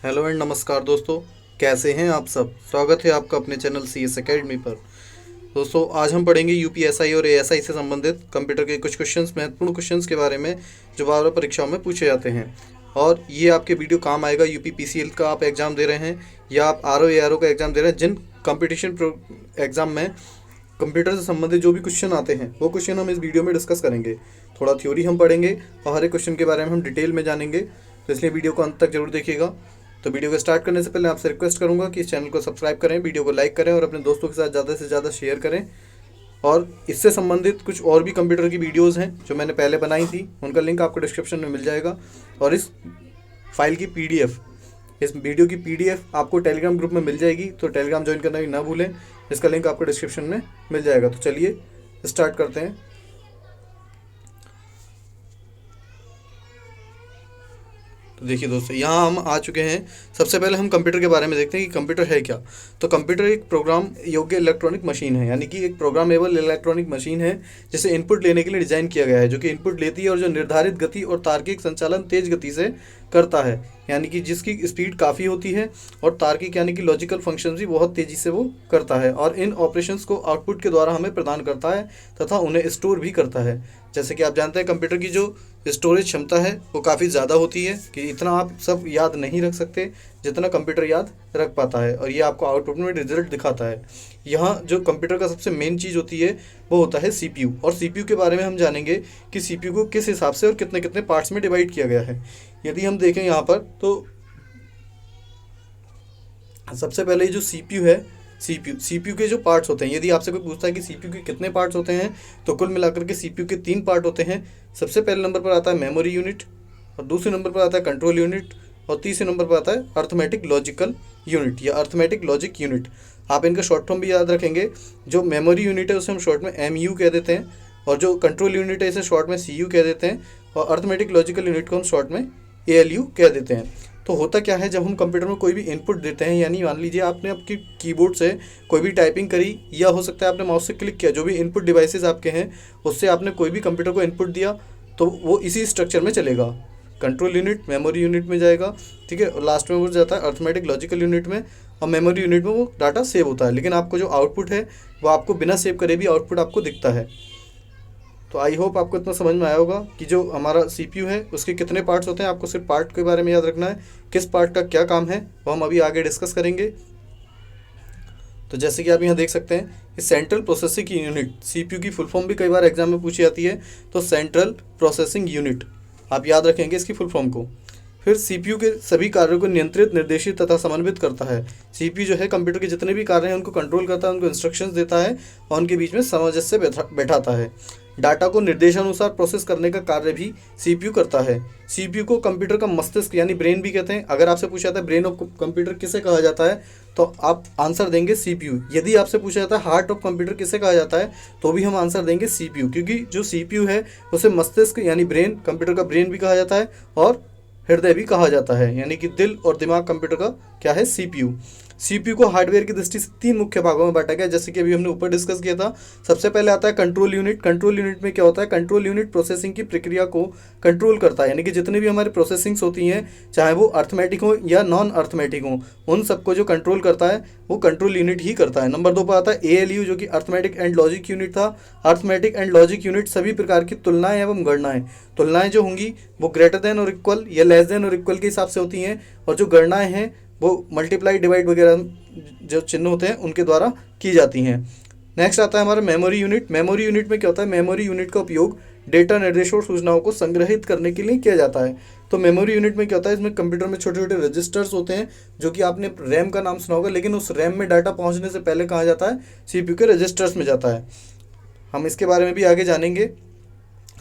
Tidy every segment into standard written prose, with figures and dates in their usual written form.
Hello and नमस्कार दोस्तों। कैसे हैं आप सब। स्वागत है आपका अपने चैनल सी एस अकेडमी पर। दोस्तों आज हम पढ़ेंगे यूपीएसआई और एएसआई से संबंधित कंप्यूटर के कुछ क्वेश्चंस, महत्वपूर्ण क्वेश्चंस के बारे में जो बार बार परीक्षाओं में पूछे जाते हैं। और ये आपके वीडियो काम आएगा। यूपी पीसीएल का आप एग्ज़ाम दे रहे हैं या आप आरओ एआरओ का एग्ज़ाम दे रहे हैं, जिन कंपटीशन एग्ज़ाम में कंप्यूटर से संबंधित जो भी क्वेश्चन आते हैं वो क्वेश्चन हम इस वीडियो में डिस्कस करेंगे। थोड़ा थ्योरी हम पढ़ेंगे और हर एक क्वेश्चन के बारे में हम डिटेल में जानेंगे, तो इसलिए वीडियो को अंत तक जरूर देखिएगा। तो वीडियो को स्टार्ट करने से पहले आपसे रिक्वेस्ट करूंगा कि इस चैनल को सब्सक्राइब करें, वीडियो को लाइक करें और अपने दोस्तों के साथ ज़्यादा से ज़्यादा शेयर करें। और इससे संबंधित कुछ और भी कंप्यूटर की वीडियोस हैं जो मैंने पहले बनाई थी, उनका लिंक आपको डिस्क्रिप्शन में मिल जाएगा। और इस फाइल की पीडीएफ, इस वीडियो की पीडीएफ आपको टेलीग्राम ग्रुप में मिल जाएगी, तो टेलीग्राम ज्वाइन करना भी ना भूलें। इसका लिंक आपको डिस्क्रिप्शन में मिल जाएगा। तो चलिए स्टार्ट करते हैं। तो देखिए दोस्तों, यहाँ हम आ चुके हैं। सबसे पहले हम कंप्यूटर के बारे में देखते हैं कि कंप्यूटर है क्या। तो कंप्यूटर एक प्रोग्राम योग्य इलेक्ट्रॉनिक मशीन है, यानी कि एक प्रोग्रामेबल इलेक्ट्रॉनिक मशीन है जिसे इनपुट लेने के लिए डिज़ाइन किया गया है, जो कि इनपुट लेती है और जो निर्धारित गति और तार्किक संचालन तेज गति से करता है, यानी कि जिसकी स्पीड काफ़ी होती है और तार्किक यानी कि लॉजिकल फंक्शन भी बहुत तेज़ी से वो करता है, और इन ऑपरेशंस को आउटपुट के द्वारा हमें प्रदान करता है तथा उन्हें स्टोर भी करता है। जैसे कि आप जानते हैं कंप्यूटर की जो स्टोरेज क्षमता है वो काफ़ी ज़्यादा होती है कि इतना आप सब याद नहीं रख सकते जितना कंप्यूटर याद रख पाता है, और ये आपको आउटपुट में रिजल्ट दिखाता है। यहाँ जो कंप्यूटर का सबसे मेन चीज़ होती है वो होता है सीपीयू, और सीपीयू के बारे में हम जानेंगे कि सीपीयू को किस हिसाब से और कितने कितने पार्ट्स में डिवाइड किया गया है। यदि हम देखें यहाँ पर, तो सबसे पहले जो सीपीयू है, सीपीयू के जो पार्ट्स होते हैं, यदि आपसे कोई पूछता है कि सीपीयू के कितने पार्ट्स होते हैं, तो कुल मिलाकर के सीपीयू के 3 पार्ट होते हैं। सबसे पहले नंबर पर आता है मेमोरी यूनिट, और दूसरे नंबर पर आता है कंट्रोल यूनिट, और तीसरे नंबर पर आता है अर्थमेटिक लॉजिकल यूनिट या अर्थमेटिक लॉजिक यूनिट। आप इनका शॉर्ट फॉर्म भी याद रखेंगे। जो मेमोरी यूनिट है उसे हम शॉर्ट में एमयू कह देते हैं, और जो कंट्रोल यूनिट है इसे शॉर्ट में सीयू कह देते हैं, और अर्थमेटिक लॉजिकल यूनिट को हम शॉर्ट में एएलयू कह देते हैं। तो होता क्या है, जब हम कंप्यूटर में कोई भी इनपुट देते हैं, यानी मान लीजिए आपने आपकी कीबोर्ड से कोई भी टाइपिंग करी, या हो सकता है आपने माउस से क्लिक किया, जो भी इनपुट डिवाइसेस आपके हैं उससे आपने कोई भी कंप्यूटर को इनपुट दिया, तो वो इसी स्ट्रक्चर में चलेगा। कंट्रोल यूनिट मेमोरी यूनिट में जाएगा, ठीक है, और लास्ट में वो जाता है अर्थमेटिक लॉजिकल यूनिट में, और मेमोरी यूनिट में वो डाटा सेव होता है। लेकिन आपको जो आउटपुट है वो आपको बिना सेव करे भी आउटपुट आपको दिखता है। तो आई होप आपको इतना समझ में आया होगा कि जो हमारा सीपीयू है उसके कितने पार्ट्स होते हैं। आपको सिर्फ पार्ट के बारे में याद रखना है, किस पार्ट का क्या काम है वो हम अभी आगे डिस्कस करेंगे। तो जैसे कि आप यहाँ देख सकते हैं, इस सेंट्रल प्रोसेसिंग यूनिट, सीपीयू की फुल फॉर्म भी कई बार एग्जाम में पूछी जाती है, तो सेंट्रल प्रोसेसिंग यूनिट आप याद रखेंगे इसकी फुल फॉर्म को। फिर सीपीयू के सभी कार्यों को नियंत्रित, निर्देशित तथा समन्वित करता है। सीपीयू जो है कंप्यूटर के जितने भी कार्य हैं उनको कंट्रोल करता है, उनको इंस्ट्रक्शंस देता है और उनके बीच में सामंजस्य बैठाता है। डाटा को निर्देशानुसार प्रोसेस करने का कार्य भी सीपीयू करता है। सीपीयू को कंप्यूटर का मस्तिष्क यानी ब्रेन भी कहते हैं। अगर आपसे पूछा जाता है ब्रेन ऑफ कंप्यूटर किसे कहा जाता है, तो आप आंसर देंगे सीपीयू। यदि आपसे पूछा जाता है हार्ट ऑफ कंप्यूटर किसे कहा जाता है, तो भी हम आंसर देंगे सीपीयू, क्योंकि जो सीपीयू है उसे मस्तिष्क यानी ब्रेन, कंप्यूटर का ब्रेन भी कहा जाता है और हृदय भी कहा जाता है, यानी कि दिल और दिमाग कंप्यूटर का क्या है, सीपीयू। सीपीयू को हार्डवेयर की दृष्टि से 3 मुख्य भागों में बांटा गया, जैसे कि अभी हमने ऊपर डिस्कस किया था। सबसे पहले आता है कंट्रोल यूनिट। कंट्रोल यूनिट में क्या होता है, कंट्रोल यूनिट प्रोसेसिंग की प्रक्रिया को कंट्रोल करता है, यानी कि जितनी भी हमारी प्रोसेसिंग्स होती हैं, चाहे वो अर्थमेटिक हो या नॉन अर्थमेटिक हो, उन सबको जो कंट्रोल करता है वो कंट्रोल यूनिट ही करता है। नंबर 2 पर आता है एएलयू, जो कि अर्थमेटिक एंड लॉजिक यूनिट था। अर्थमेटिक एंड लॉजिक यूनिट सभी प्रकार की तुलनाएं एवं तुलनाएं जो होंगी वो ग्रेटर देन और इक्वल या लेस देन और इक्वल के हिसाब से होती हैं, और जो गणनाएं हैं वो मल्टीप्लाई, डिवाइड वगैरह जो चिन्ह होते हैं उनके द्वारा की जाती हैं। नेक्स्ट आता है हमारा मेमोरी यूनिट। मेमोरी यूनिट में क्या होता है, मेमोरी यूनिट का उपयोग डेटा, निर्देशों और सूचनाओं को संग्रहित करने के लिए किया जाता है। तो मेमोरी यूनिट में क्या होता है, इसमें कंप्यूटर में छोटे छोटे रजिस्टर्स होते हैं, जो कि आपने रैम का नाम सुना होगा, लेकिन उस रैम में डाटा पहुंचने से पहले कहाँ जाता है, सीपीयू के रजिस्टर्स में जाता है। हम इसके बारे में भी आगे जानेंगे।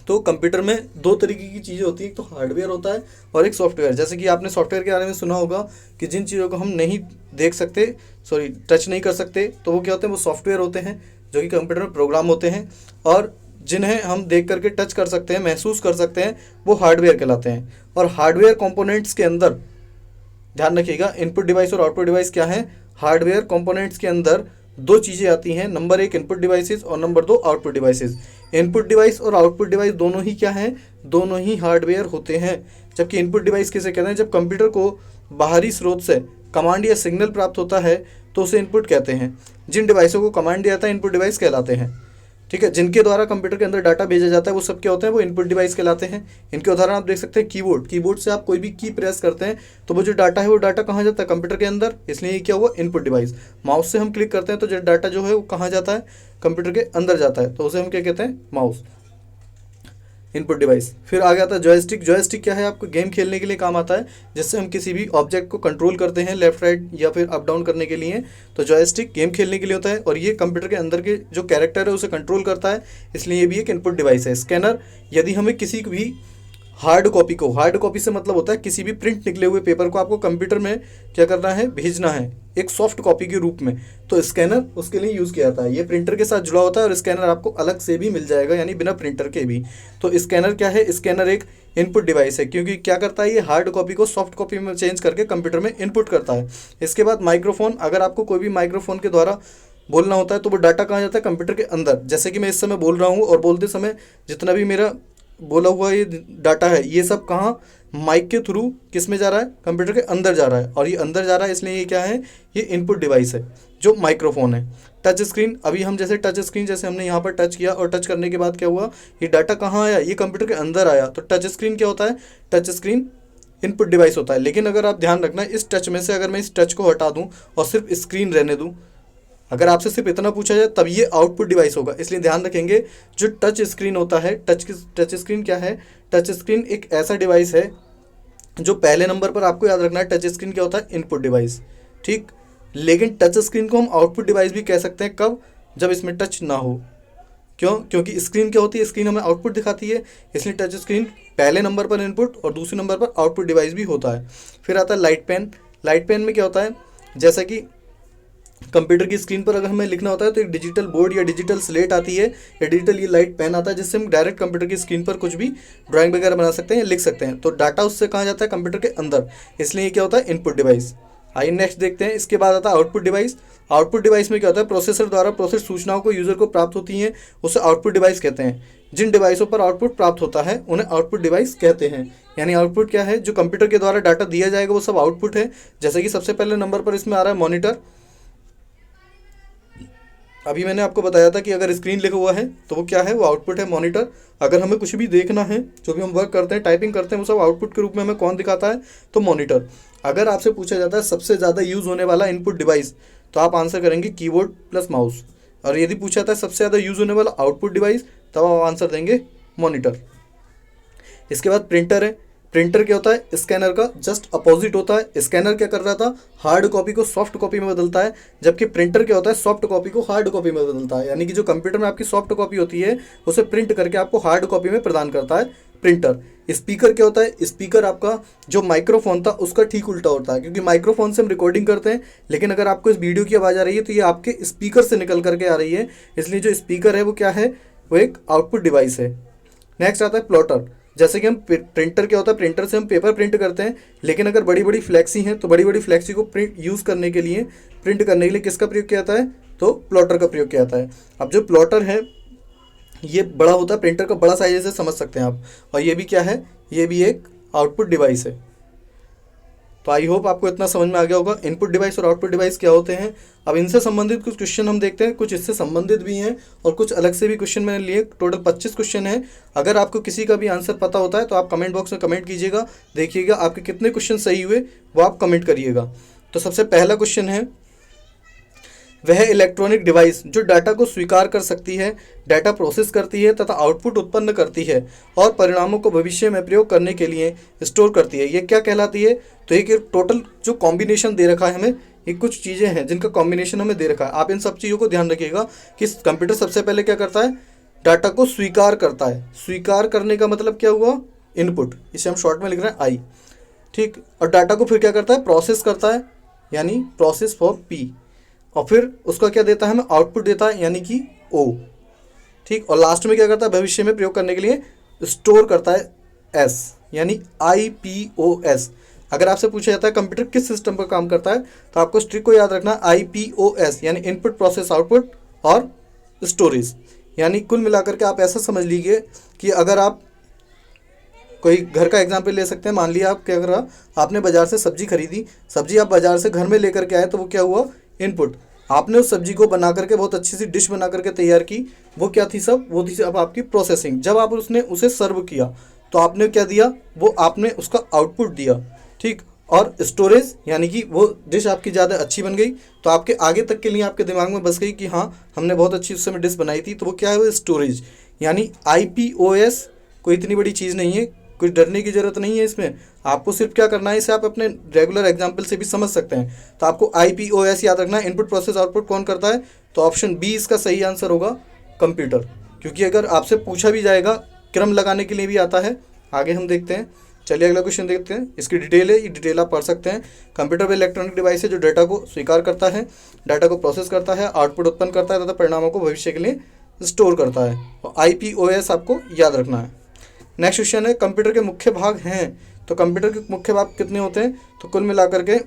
तो कंप्यूटर में 2 तरीके की चीज़ें होती हैं, एक तो हार्डवेयर होता है और एक सॉफ्टवेयर। जैसे कि आपने सॉफ्टवेयर के बारे में सुना होगा कि जिन चीज़ों को हम नहीं देख सकते, टच नहीं कर सकते, तो वो क्या होते हैं, वो सॉफ्टवेयर होते हैं, जो कि कंप्यूटर में प्रोग्राम होते हैं। और जिन्हें हम देख करके टच कर सकते हैं, महसूस कर सकते हैं, वो हार्डवेयर कहलाते हैं। और हार्डवेयर कंपोनेंट्स के अंदर ध्यान रखिएगा, इनपुट डिवाइस और आउटपुट डिवाइस क्या है। हार्डवेयर कंपोनेंट्स के अंदर 2 चीज़ें आती हैं, नंबर 1 इनपुट डिवाइसेस और number 2 output devices. Input device और आउटपुट डिवाइस दोनों ही क्या हैं, दोनों ही हार्डवेयर होते हैं। जबकि इनपुट डिवाइस किसे कहते हैं, जब कंप्यूटर को बाहरी स्रोत से कमांड या सिग्नल प्राप्त होता है तो उसे इनपुट कहते हैं। जिन डिवाइसों को कमांड दिया जाता है इनपुट डिवाइस कहलाते हैं। ठीक है, जिनके द्वारा कंप्यूटर के अंदर डाटा भेजा जाता है वो सब क्या होते हैं, वो इनपुट डिवाइस कहलाते हैं। इनके उदाहरण आप देख सकते हैं, कीबोर्ड, कीबोर्ड से आप कोई भी की प्रेस करते हैं तो वो जो डाटा है वो डाटा कहाँ जाता है, कंप्यूटर के अंदर, इसलिए ये क्या हुआ, इनपुट डिवाइस। माउस से हम क्लिक करते हैं तो जो डाटा जो है वो कहाँ जाता है, कंप्यूटर के अंदर जाता है, तो उसे हम क्या कहते हैं, माउस, इनपुट डिवाइस। फिर आ गया था जॉयस्टिक। जॉयस्टिक क्या है, आपको गेम खेलने के लिए काम आता है, जिससे हम किसी भी ऑब्जेक्ट को कंट्रोल करते हैं लेफ्ट राइट या फिर अप डाउन करने के लिए। तो जॉयस्टिक गेम खेलने के लिए होता है और ये कंप्यूटर के अंदर के जो कैरेक्टर है उसे कंट्रोल करता है, इसलिए ये भी एक इनपुट डिवाइस है। स्कैनर, यदि हमें किसी भी हार्ड कॉपी को, हार्ड कॉपी से मतलब होता है किसी भी प्रिंट निकले हुए पेपर को आपको कंप्यूटर में क्या करना है, भेजना है एक सॉफ्ट कॉपी के रूप में, तो स्कैनर उसके लिए यूज़ किया जाता है। ये प्रिंटर के साथ जुड़ा होता है और स्कैनर आपको अलग से भी मिल जाएगा, यानी बिना प्रिंटर के भी। तो स्कैनर क्या है, स्कैनर एक इनपुट डिवाइस है, क्योंकि क्या करता है, ये हार्ड कॉपी को सॉफ्ट कॉपी में चेंज करके कंप्यूटर में इनपुट करता है। इसके बाद माइक्रोफोन, अगर आपको कोई भी माइक्रोफोन के द्वारा बोलना होता है तो वो डाटा कहाँ जाता है, कंप्यूटर के अंदर। जैसे कि मैं इस समय बोल रहा हूँ और बोलते समय जितना भी मेरा बोला हुआ ये डाटा है, ये सब कहाँ, माइक के थ्रू किस में जा रहा है, कंप्यूटर के अंदर जा रहा है, और ये अंदर जा रहा है इसलिए ये क्या है, ये इनपुट डिवाइस है जो माइक्रोफोन है। टच स्क्रीन, अभी हम जैसे टच स्क्रीन, जैसे हमने यहाँ पर टच किया और टच करने के बाद क्या हुआ, ये डाटा कहाँ आया, ये कंप्यूटर के अंदर आया। तो टच स्क्रीन क्या होता है, टच स्क्रीन इनपुट डिवाइस होता है। लेकिन अगर आप ध्यान रखना, इस टच में से अगर मैं इस टच को हटा दूँ और सिर्फ स्क्रीन रहने दूँ, अगर आपसे सिर्फ इतना पूछा जाए तब ये आउटपुट डिवाइस होगा। इसलिए ध्यान रखेंगे, जो टच स्क्रीन होता है, टच स्क्रीन क्या है, टच स्क्रीन एक ऐसा डिवाइस है जो पहले नंबर पर आपको याद रखना है, टच स्क्रीन क्या होता है, इनपुट डिवाइस। ठीक, लेकिन टच स्क्रीन को हम आउटपुट डिवाइस भी कह सकते हैं, कब, जब इसमें टच ना हो। क्यों, क्योंकि स्क्रीन क्या होती है, स्क्रीन हमें आउटपुट दिखाती है, इसलिए टच स्क्रीन पहले नंबर पर इनपुट और दूसरे नंबर पर आउटपुट डिवाइस भी होता है। फिर आता है लाइट पेन। लाइट पेन में क्या होता है, जैसा कि कंप्यूटर की स्क्रीन पर अगर हमें लिखना होता है तो एक डिजिटल बोर्ड या डिजिटल स्लेट आती है या डिजिटल ये लाइट पेन आता है, जिससे हम डायरेक्ट कंप्यूटर की स्क्रीन पर कुछ भी ड्राइंग वगैरह बना सकते हैं या लिख सकते हैं। तो डाटा उससे कहाँ जाता है, कंप्यूटर के अंदर, इसलिए ये क्या होता है, इनपुट डिवाइस। आइए नेक्स्ट देखते हैं। इसके बाद आता है आउटपुट डिवाइस। आउटपुट डिवाइस में क्या होता है, प्रोसेसर द्वारा प्रोसेस सूचनाओं को यूजर को प्राप्त होती हैं, उसे आउटपुट डिवाइस कहते हैं। जिन डिवाइसों पर आउटपुट प्राप्त होता है उन्हें आउटपुट डिवाइस कहते हैं। यानी आउटपुट क्या है, जो कंप्यूटर के द्वारा डाटा दिया जाएगा वो सब आउटपुट है। जैसे कि सबसे पहले नंबर पर इसमें आ रहा है मॉनिटर। अभी मैंने आपको बताया था कि अगर स्क्रीन लिखा हुआ है तो वो क्या है, वो आउटपुट है, मॉनिटर। अगर हमें कुछ भी देखना है, जो भी हम वर्क करते हैं, टाइपिंग करते हैं, वो सब आउटपुट के रूप में हमें कौन दिखाता है, तो मॉनिटर। अगर आपसे पूछा जाता है सबसे ज़्यादा यूज़ होने वाला इनपुट डिवाइस, तो आप आंसर करेंगे कीबोर्ड प्लस माउस। और यदि पूछा जाता है सबसे ज़्यादा यूज़ होने वाला आउटपुट डिवाइस, तब आप आंसर देंगे मॉनिटर। इसके बाद प्रिंटर है। प्रिंटर क्या होता है, स्कैनर का जस्ट अपोजिट होता है। स्कैनर क्या कर रहा था, हार्ड कॉपी को सॉफ्ट कॉपी में बदलता है, जबकि प्रिंटर क्या होता है, सॉफ्ट कॉपी को हार्ड कॉपी में बदलता है। यानी कि जो कंप्यूटर में आपकी सॉफ्ट कॉपी होती है उसे प्रिंट करके आपको हार्ड कॉपी में प्रदान करता है प्रिंटर। स्पीकर क्या होता है, स्पीकर आपका जो माइक्रोफोन था उसका ठीक उल्टा होता है, क्योंकि माइक्रोफोन से हम रिकॉर्डिंग करते हैं, लेकिन अगर आपको इस वीडियो की आवाज़ आ रही है तो ये आपके स्पीकर से निकल करके आ रही है, इसलिए जो स्पीकर है वो क्या है, वो एक आउटपुट डिवाइस है। नेक्स्ट आता है प्लॉटर। जैसे कि हम प्रिंटर क्या होता है, प्रिंटर से हम पेपर प्रिंट करते हैं, लेकिन अगर बड़ी बड़ी फ्लैक्सी हैं तो बड़ी बड़ी फ्लैक्सी को प्रिंट करने के लिए किसका प्रयोग किया जाता है, तो प्लॉटर का प्रयोग किया जाता है। अब जो प्लॉटर है ये बड़ा होता है, प्रिंटर का बड़ा साइज से समझ सकते हैं आप, और ये भी क्या है, ये भी एक आउटपुट डिवाइस है। तो आई होप आपको इतना समझ में आ गया होगा इनपुट डिवाइस और आउटपुट डिवाइस क्या होते हैं। अब इनसे संबंधित कुछ क्वेश्चन हम देखते हैं, कुछ इससे संबंधित भी हैं और कुछ अलग से भी क्वेश्चन मैंने लिए। टोटल 25 क्वेश्चन हैं। अगर आपको किसी का भी आंसर पता होता है तो आप कमेंट बॉक्स में कमेंट कीजिएगा, देखिएगा आपके कितने क्वेश्चन सही हुए वो आप कमेंट करिएगा। तो सबसे पहला क्वेश्चन है, वह इलेक्ट्रॉनिक डिवाइस जो डाटा को स्वीकार कर सकती है, डाटा प्रोसेस करती है तथा आउटपुट उत्पन्न करती है और परिणामों को भविष्य में प्रयोग करने के लिए स्टोर करती है, ये क्या कहलाती है, तो ये टोटल जो कॉम्बिनेशन दे रखा है हमें, ये कुछ चीज़ें हैं जिनका कॉम्बिनेशन हमें दे रखा है। आप इन सब चीज़ों को ध्यान रखिएगा कि कंप्यूटर सबसे पहले क्या करता है, डाटा को स्वीकार करता है। स्वीकार करने का मतलब क्या हुआ, इनपुट, इसे हम शॉर्ट में लिख रहे हैं आई, ठीक। और डाटा को फिर क्या करता है, प्रोसेस करता है, यानी प्रोसेस फॉर पी, और फिर उसका क्या देता है, हमें आउटपुट देता है, यानी कि ओ, ठीक। और लास्ट में क्या करता है, भविष्य में प्रयोग करने के लिए स्टोर करता है, एस, यानी IPOS। अगर आपसे पूछा जाता है कंप्यूटर किस सिस्टम पर काम करता है, तो आपको स्ट्रिक को याद रखना, IPOS, यानी इनपुट प्रोसेस आउटपुट और स्टोरेज। यानी कुल मिलाकर के आप ऐसा समझ लीजिए कि अगर आप कोई घर का एग्जाम्पल ले सकते हैं। मान लिया आप क्या करा, आपने बाजार से सब्जी खरीदी, सब्जी आप बाजार से घर में लेकर के आए, तो वो क्या हुआ, इनपुट। आपने उस सब्जी को बना करके बहुत अच्छी सी डिश बना करके तैयार की, वो क्या थी सब, वो थी सब आपकी प्रोसेसिंग। जब आप उसने उसे सर्व किया तो आपने क्या दिया, वो आपने उसका आउटपुट दिया, ठीक। और स्टोरेज, यानी कि वो डिश आपकी ज़्यादा अच्छी बन गई, तो आपके आगे तक के लिए आपके दिमाग में बस गई कि हाँ हमने बहुत अच्छी उस समय डिश बनाई थी, तो वो क्या है, वो स्टोरेज। यानी IPOS कोई इतनी बड़ी चीज़ नहीं है, कुछ डरने की ज़रूरत नहीं है इसमें। आपको सिर्फ क्या करना है, इसे आप अपने रेगुलर एग्जाम्पल से भी समझ सकते हैं। तो आपको IPOS याद रखना है, इनपुट प्रोसेस आउटपुट कौन करता है, तो ऑप्शन बी इसका सही आंसर होगा, कंप्यूटर। क्योंकि अगर आपसे पूछा भी जाएगा, क्रम लगाने के लिए भी आता है। आगे हम देखते हैं, चलिए अगला क्वेश्चन देखते हैं। इसकी डिटेल है, ये डिटेल आप पढ़ सकते हैं। कंप्यूटर व इलेक्ट्रॉनिक डिवाइस है जो डाटा को स्वीकार करता है, डाटा को प्रोसेस करता है, आउटपुट उत्पन्न करता है तथा परिणामों को भविष्य के लिए स्टोर करता है। और IPOS आपको याद रखना है। नेक्स्ट क्वेश्चन है, कंप्यूटर के मुख्य भाग हैं, तो कंप्यूटर के मुख्य भाग कितने होते हैं, तो कुल मिलाकर के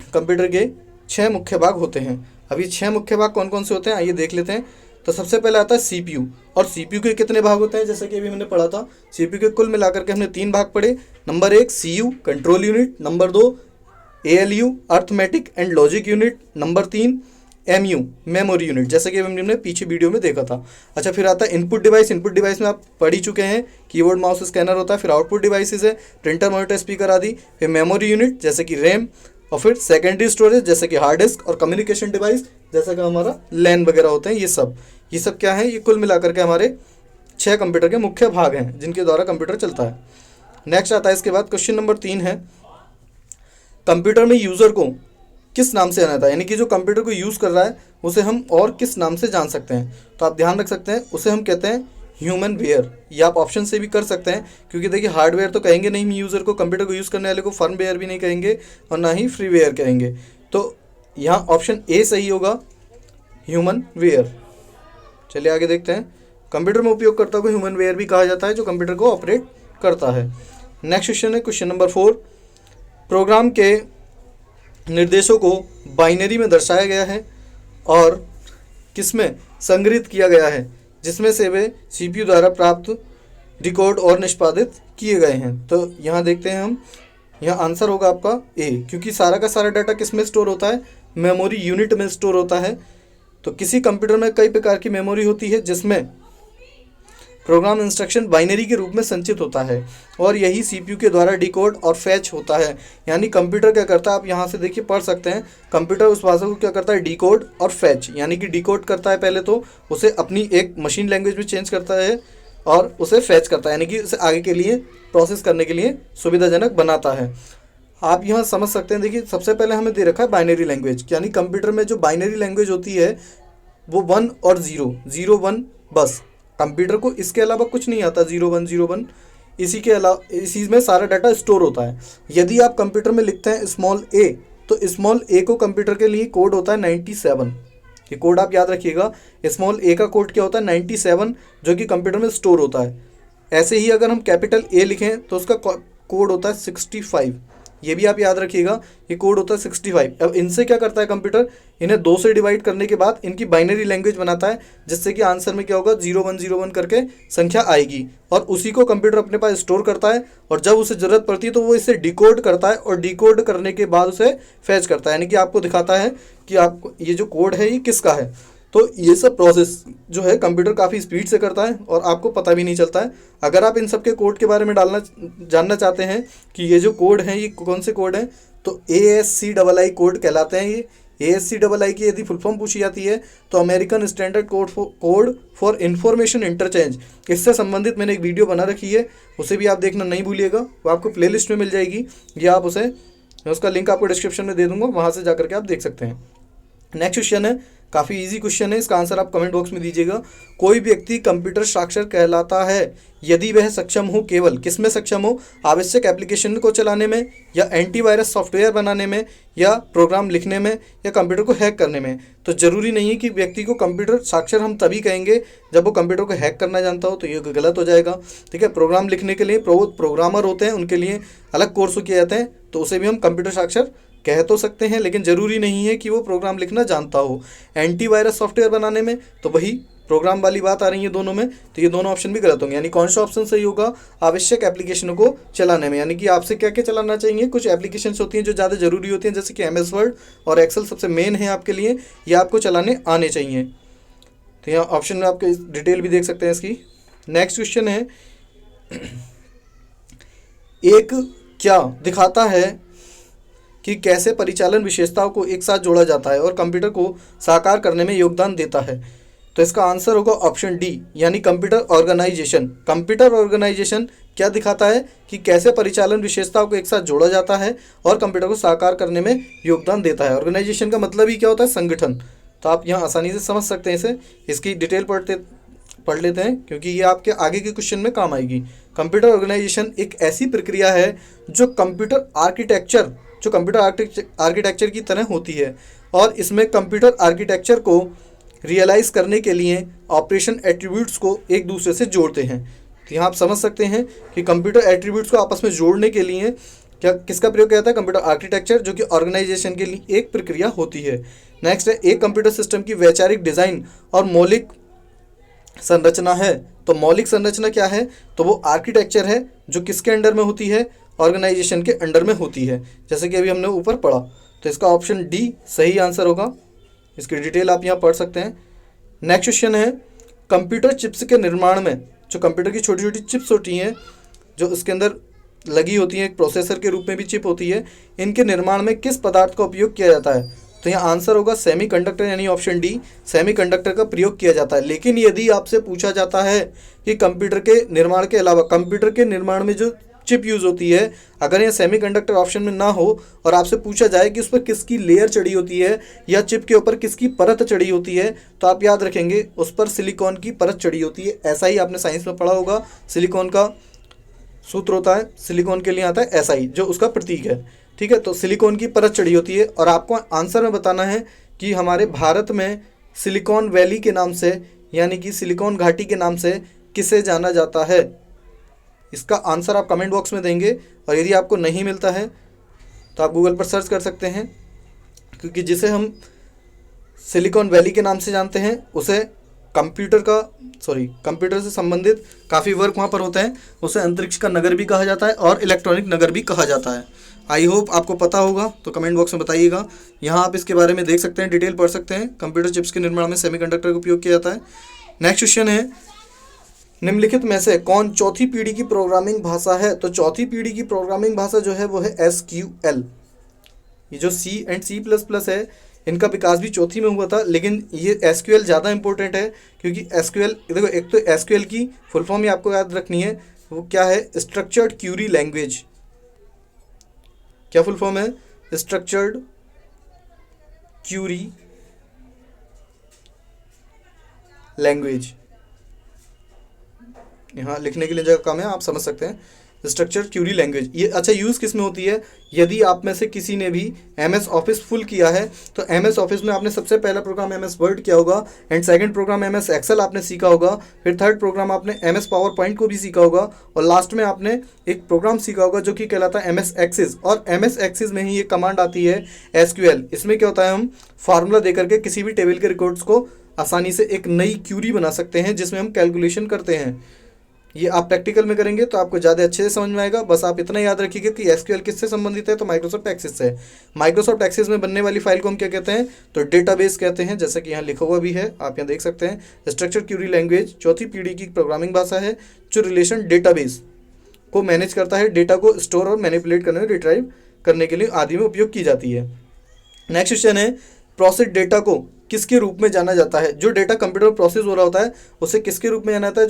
कंप्यूटर के 6 मुख्य भाग होते हैं। अब ये 6 मुख्य भाग कौन कौन से होते हैं, आइए देख लेते हैं। तो सबसे पहले आता है CPU। और CPU के कितने भाग होते हैं, जैसे कि अभी मैंने पढ़ा था, CPU के कुल मिलाकर के हमने 3 भाग पढ़े। Number 1 CU control unit, number 2 ALU arithmetic and logic unit, number 3 MU memory unit, जैसे कि हमने पीछे वीडियो में देखा था। अच्छा, फिर आता है इनपुट डिवाइस। इनपुट डिवाइस में आप पढ़ ही चुके हैं, कीबोर्ड माउस स्कैनर होता है। फिर आउटपुट डिवाइसेस है, प्रिंटर मॉनिटर स्पीकर आदि। फिर मेमोरी यूनिट जैसे कि रैम, और फिर सेकेंडरी स्टोरेज जैसे कि हार्ड डिस्क, और कम्युनिकेशन डिवाइस जैसा कि हमारा LAN वगैरह होते हैं। ये सब क्या है, ये कुल मिलाकर के हमारे 6 कंप्यूटर के मुख्य भाग हैं जिनके द्वारा कंप्यूटर चलता है। नेक्स्ट आता है इसके बाद क्वेश्चन नंबर 3 है, कंप्यूटर में यूज़र को किस नाम से जाना था, यानी कि जो कंप्यूटर को यूज़ कर रहा है उसे हम और किस नाम से जान सकते हैं। तो आप ध्यान रख सकते हैं, उसे हम कहते हैं ह्यूमन वेयर। या आप ऑप्शन से भी कर सकते हैं, क्योंकि देखिए हार्डवेयर तो कहेंगे नहीं यूज़र को, कंप्यूटर को यूज़ करने वाले को फर्मवेयर भी नहीं कहेंगे और ना ही फ्रीवेयर कहेंगे। तो यहाँ ऑप्शन ए सही होगा, ह्यूमन वेयर। चलिए आगे देखते हैं। कंप्यूटर में उपयोगकर्ता को ह्यूमन वेयर भी कहा जाता है जो कंप्यूटर को ऑपरेट करता है। नेक्स्ट क्वेश्चन है क्वेश्चन नंबर 4, प्रोग्राम के निर्देशों को बाइनरी में दर्शाया गया है और किसमें संग्रहित किया गया है, जिसमें से वे CPU द्वारा प्राप्त, डिकोड और निष्पादित किए गए हैं। तो यहाँ देखते हैं हम, यहाँ आंसर होगा आपका ए, क्योंकि सारा का सारा डाटा किस में स्टोर होता है, मेमोरी यूनिट में स्टोर होता है। तो किसी कंप्यूटर में कई प्रकार की मेमोरी होती है जिसमें प्रोग्राम इंस्ट्रक्शन बाइनरी के रूप में संचित होता है, और यही CPU के द्वारा डिकोड और फैच होता है। यानी कंप्यूटर क्या करता है, आप यहाँ से देखिए पढ़ सकते हैं, कंप्यूटर उस भाषा को क्या करता है, डिकोड और फैच। यानी कि डिकोड करता है, पहले तो उसे अपनी एक मशीन लैंग्वेज में चेंज करता है, और उसे फैच करता है, यानी कि उसे आगे के लिए प्रोसेस करने के लिए सुविधाजनक बनाता है। आप यहाँ समझ सकते हैं, देखिए सबसे पहले हमें दे रखा है बाइनरी लैंग्वेज, यानी कंप्यूटर में जो बाइनरी लैंग्वेज होती है वो 1 और 0, 0 1 बस। कंप्यूटर को इसके अलावा कुछ नहीं आता, 0 1 0 1, इसी के अलावा इसी में सारा डाटा स्टोर होता है। यदि आप कंप्यूटर में लिखते हैं स्मॉल a, तो स्मॉल a को कंप्यूटर के लिए कोड होता है 97। ये कोड आप याद रखिएगा, स्मॉल a का कोड क्या होता है 97, जो कि कंप्यूटर में स्टोर होता है। ऐसे ही अगर हम कैपिटल A लिखें तो उसका कोड होता है 65। ये भी आप याद रखिएगा, ये कोड होता है 65। अब इनसे क्या करता है कंप्यूटर, इन्हें 2 से डिवाइड करने के बाद इनकी बाइनरी लैंग्वेज बनाता है, जिससे कि आंसर में क्या होगा 0 1 0 1 करके संख्या आएगी, और उसी को कंप्यूटर अपने पास स्टोर करता है, और जब उसे ज़रूरत पड़ती है तो वो इसे डिकोड करता है, और डिकोड करने के बाद उसे फैच करता है, यानी कि आपको दिखाता है कि आपको ये जो कोड है ये किसका है। तो ये सब प्रोसेस जो है कंप्यूटर काफ़ी स्पीड से करता है और आपको पता भी नहीं चलता है। अगर आप इन सब के कोड के बारे में जानना चाहते हैं कि ये जो कोड हैं ये कौन से कोड हैं, तो ASCII कोड कहलाते हैं। ये ASCII की यदि फुल फॉर्म पूछी जाती है तो American standard code for information interchange. इससे संबंधित मैंने एक वीडियो बना रखी है, उसे भी आप देखना नहीं भूलिएगा, वो आपको प्लेलिस्ट में मिल जाएगी, या आप उसका लिंक आपको डिस्क्रिप्शन में दे दूंगा, वहाँ से जाकर के आप देख सकते हैं। नेक्स्ट क्वेश्चन है, काफ़ी इजी क्वेश्चन है, इसका आंसर आप कमेंट बॉक्स में दीजिएगा। कोई व्यक्ति कंप्यूटर साक्षर कहलाता है यदि वह सक्षम हो, केवल किस में सक्षम हो, आवश्यक एप्लीकेशन को चलाने में, या एंटीवायरस सॉफ्टवेयर बनाने में, या प्रोग्राम लिखने में, या कंप्यूटर को हैक करने में। तो ज़रूरी नहीं है कि व्यक्ति को कंप्यूटर साक्षर हम तभी कहेंगे जब वो कंप्यूटर को हैक करना जानता हो, तो ये गलत हो जाएगा। ठीक है, प्रोग्राम लिखने के लिए प्रोग्रामर होते हैं, उनके लिए अलग कोर्स किए जाते हैं, तो उसे भी हम कंप्यूटर साक्षर कह तो सकते हैं, लेकिन ज़रूरी नहीं है कि वो प्रोग्राम लिखना जानता हो। एंटीवायरस सॉफ्टवेयर बनाने में तो वही प्रोग्राम वाली बात आ रही है दोनों में, तो ये दोनों ऑप्शन भी गलत होंगे। यानी कौन सा ऑप्शन सही होगा? आवश्यक एप्लीकेशनों को चलाने में, यानी कि आपसे क्या क्या चलाना चाहिए? कुछ एप्लीकेशंस होती हैं जो ज़्यादा जरूरी होती हैं, जैसे कि MS वर्ड और एक्सेल सबसे मेन है आपके लिए, ये आपको चलाने आने चाहिए। तो यहाँ ऑप्शन में आपके डिटेल भी देख सकते हैं इसकी। नेक्स्ट क्वेश्चन है, एक क्या दिखाता है कि कैसे परिचालन विशेषताओं को एक साथ जोड़ा जाता है और कंप्यूटर को साकार करने में योगदान देता है? तो इसका आंसर होगा ऑप्शन डी, यानी कंप्यूटर ऑर्गेनाइजेशन। कंप्यूटर ऑर्गेनाइजेशन क्या दिखाता है कि कैसे परिचालन विशेषताओं को एक साथ जोड़ा जाता है और कंप्यूटर को साकार करने में योगदान देता है। ऑर्गेनाइजेशन का मतलब ही क्या होता है? संगठन। तो आप यहाँ आसानी से समझ सकते हैं इसे। इसकी डिटेल पढ़ लेते हैं क्योंकि ये आपके आगे के क्वेश्चन में काम आएगी। कंप्यूटर ऑर्गेनाइजेशन एक ऐसी प्रक्रिया है जो कंप्यूटर आर्किटेक्चर की तरह होती है और इसमें कंप्यूटर आर्किटेक्चर को रियलाइज करने के लिए ऑपरेशन एट्रीब्यूट्स को एक दूसरे से जोड़ते हैं। तो यहाँ आप समझ सकते हैं कि कंप्यूटर एट्रीब्यूट्स को आपस में जोड़ने के लिए किसका प्रयोग किया जाता है? कंप्यूटर आर्किटेक्चर, जो कि ऑर्गेनाइजेशन के लिए एक प्रक्रिया होती है। नेक्स्ट है, एक कंप्यूटर सिस्टम की वैचारिक डिज़ाइन और मौलिक संरचना है। तो मौलिक संरचना क्या है? तो वो आर्किटेक्चर है जो किसके अंडर में होती है? ऑर्गेनाइजेशन के अंडर में होती है, जैसे कि अभी हमने ऊपर पढ़ा। तो इसका ऑप्शन डी सही आंसर होगा। इसकी डिटेल आप यहाँ पढ़ सकते हैं। नेक्स्ट क्वेश्चन है, कंप्यूटर चिप्स के निर्माण में जो कंप्यूटर की छोटी छोटी चिप्स होती हैं जो उसके अंदर लगी होती हैं, एक प्रोसेसर के रूप में भी चिप होती है, इनके निर्माण में किस पदार्थ का उपयोग किया जाता है? तो यहाँ आंसर होगा सेमीकंडक्टर, यानी ऑप्शन डी, सेमीकंडक्टर का प्रयोग किया जाता है। लेकिन यदि आपसे पूछा जाता है कि कंप्यूटर के निर्माण के अलावा कंप्यूटर के निर्माण में जो चिप यूज़ होती है, अगर यह सेमीकंडक्टर ऑप्शन में ना हो और आपसे पूछा जाए कि उस पर किसकी लेयर चढ़ी होती है या चिप के ऊपर किसकी परत चढ़ी होती है, तो आप याद रखेंगे उस पर सिलिकॉन की परत चढ़ी होती है। ऐसा ही आपने साइंस में पढ़ा होगा। सिलिकॉन का सूत्र होता है, सिलिकॉन के लिए आता है SI, जो उसका प्रतीक है। ठीक है, तो सिलिकॉन की परत चढ़ी होती है। और आपको आंसर में बताना है कि हमारे भारत में सिलिकॉन वैली के नाम से, यानी कि सिलिकॉन घाटी के नाम से किसे जाना जाता है? इसका आंसर आप कमेंट बॉक्स में देंगे और यदि आपको नहीं मिलता है तो आप गूगल पर सर्च कर सकते हैं, क्योंकि जिसे हम सिलिकॉन वैली के नाम से जानते हैं उसे कंप्यूटर से संबंधित काफ़ी वर्क वहाँ पर होते हैं, उसे अंतरिक्ष का नगर भी कहा जाता है और इलेक्ट्रॉनिक नगर भी कहा जाता है। आई होप आपको पता होगा, तो कमेंट बॉक्स में बताइएगा। यहाँ आप इसके बारे में देख सकते हैं, डिटेल पढ़ सकते हैं। कंप्यूटर चिप्स के निर्माण में सेमीकंडक्टर का उपयोग किया जाता है। नेक्स्ट क्वेश्चन है, निम्नलिखित में से कौन चौथी पीढ़ी की प्रोग्रामिंग भाषा है? तो चौथी पीढ़ी की प्रोग्रामिंग भाषा जो है वो है SQL। ये जो C एंड C++ है, इनका विकास भी चौथी में हुआ था, लेकिन ये SQL ज़्यादा इंपॉर्टेंट है क्योंकि SQL, देखो एक तो SQL की फुल फॉर्म ही आपको याद रखनी है, वो क्या है? Structured Curie language. क्या फुल फॉर्म है? Structured Curie language. यहाँ लिखने के लिए जगह कम है, आप समझ सकते हैं। स्ट्रक्चर क्यूरी लैंग्वेज ये अच्छा यूज़ किस में होती है? यदि आप में से किसी ने भी MS ऑफिस फुल किया है तो MS ऑफिस में आपने सबसे पहला प्रोग्राम MS वर्ड किया होगा, and second program MS excel आपने सीखा होगा, फिर थर्ड प्रोग्राम आपने MS पावर पॉइंट को भी सीखा होगा, और लास्ट में आपने एक प्रोग्राम सीखा होगा जो कि कहलाता है MS एक्सिस। और MS एक्सिस में ही ये कमांड आती है SQL। इसमें क्या होता है, हम फार्मूला देकर के किसी भी टेबल के रिकॉर्ड्स को आसानी से एक नई क्यूरी बना सकते हैं जिसमें हम कैलकुलेशन करते हैं। ये आप प्रैक्टिकल में करेंगे तो आपको ज़्यादा अच्छे से समझ में आएगा। बस आप इतना याद रखिएगा कि SQL किससे संबंधित है, तो माइक्रोसॉफ्ट एक्सेस से। माइक्रोसॉफ्ट एक्सेस में बनने वाली फाइल को हम क्या कहते हैं? तो डेटाबेस कहते हैं, जैसा कि यहाँ लिखा हुआ भी है, आप यहाँ देख सकते हैं। स्ट्रक्चर क्यूरी लैंग्वेज चौथी पीढ़ी की प्रोग्रामिंग भाषा है जो रिलेशन डेटाबेस को मैनेज करता है, डेटा को स्टोर और मैनिपुलेट करने में, रिट्राइव करने के लिए आदि में उपयोग की जाती है। नेक्स्ट क्वेश्चन है, प्रोसेस डेटा को किसके रूप में जाना जाता है? जो डेटा कंप्यूटर प्रोसेस हो रहा होता है उसे किसके रूप में जाना जाता है?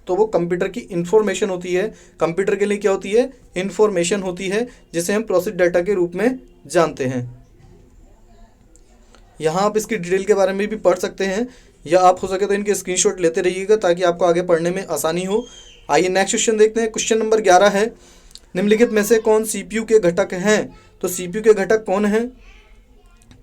वो कंप्यूटर की इन्फॉर्मेशन होती है। कंप्यूटर के लिए क्या होती है? इन्फॉर्मेशन होती है, जिसे हम प्रोसेस डेटा के रूप में जानते हैं। यहाँ आप इसकी डिटेल के बारे में भी पढ़ सकते हैं, या आप हो सके तो इनके स्क्रीनशॉट लेते रहिएगा ताकि आपको आगे पढ़ने में आसानी हो। आइए नेक्स्ट क्वेश्चन देखते हैं। क्वेश्चन नंबर 11 है, निम्नलिखित में से कौन CPU के घटक हैं? तो CPU के घटक कौन हैं?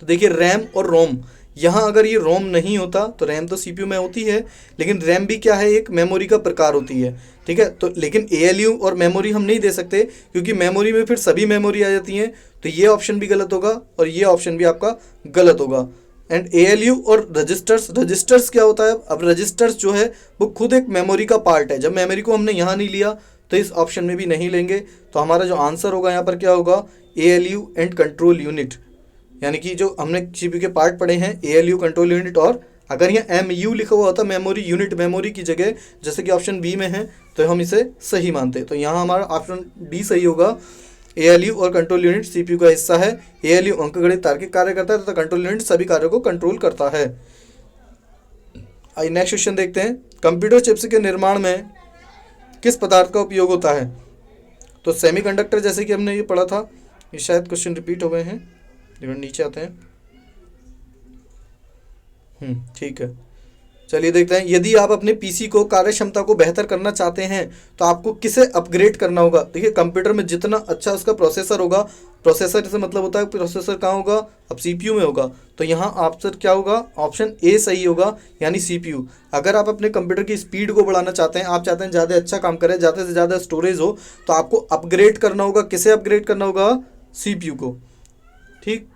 तो देखिए, रैम और रोम। यहाँ अगर ये रोम नहीं होता तो रैम तो CPU में होती है, लेकिन रैम भी क्या है? एक मेमोरी का प्रकार होती है। ठीक है, तो लेकिन ALU और मेमोरी हम नहीं दे सकते क्योंकि मेमोरी में फिर सभी मेमोरी आ जाती हैं। तो ये ऑप्शन भी गलत होगा और ये ऑप्शन भी आपका गलत होगा। एंड ALU और रजिस्टर्स क्या होता है? अब रजिस्टर्स जो है वो खुद एक मेमोरी का पार्ट है। जब मेमोरी को हमने यहाँ नहीं लिया तो इस ऑप्शन में भी नहीं लेंगे, तो हमारा जो आंसर होगा यहाँ पर क्या होगा? ALU एंड कंट्रोल यूनिट, यानी कि जो हमने CPU के पार्ट पढ़े हैं ALU कंट्रोल यूनिट, और अगर यहाँ MU लिखा हुआ होता मेमोरी यूनिट मेमोरी की जगह, जैसे कि ऑप्शन बी में है, तो हम इसे सही मानते। तो यहाँ हमारा ऑप्शन डी सही होगा। ALU और कंट्रोल यूनिट CPU का हिस्सा है। ALU अंकगणित तार्किक कार्य करता है तथा कंट्रोल यूनिट सभी कार्यों को कंट्रोल करता है। आइए नेक्स्ट क्वेश्चन देखते हैं। कंप्यूटर चिप्स के निर्माण में किस पदार्थ का उपयोग होता है? तो सेमीकंडक्टर, जैसे कि हमने ये पढ़ा था, ये शायद क्वेश्चन रिपीट हो गए हैं, नीचे आते हैं। ठीक है, चलिए देखते हैं। यदि आप अपने पीसी को कार्य क्षमता को बेहतर करना चाहते हैं तो आपको किसे अपग्रेड करना होगा? देखिए, कंप्यूटर में जितना अच्छा उसका प्रोसेसर होगा, प्रोसेसर से मतलब होता है प्रोसेसर कहाँ होगा? अब CPU में होगा, तो यहाँ आंसर क्या होगा? ऑप्शन ए सही होगा, यानी CPU। अगर आप अपने कंप्यूटर की स्पीड को बढ़ाना चाहते हैं, आप चाहते हैं ज़्यादा अच्छा काम करे, ज़्यादा से ज़्यादा स्टोरेज हो, तो आपको अपग्रेड करना होगा। किसे अपग्रेड करना होगा? CPU को। ठीक,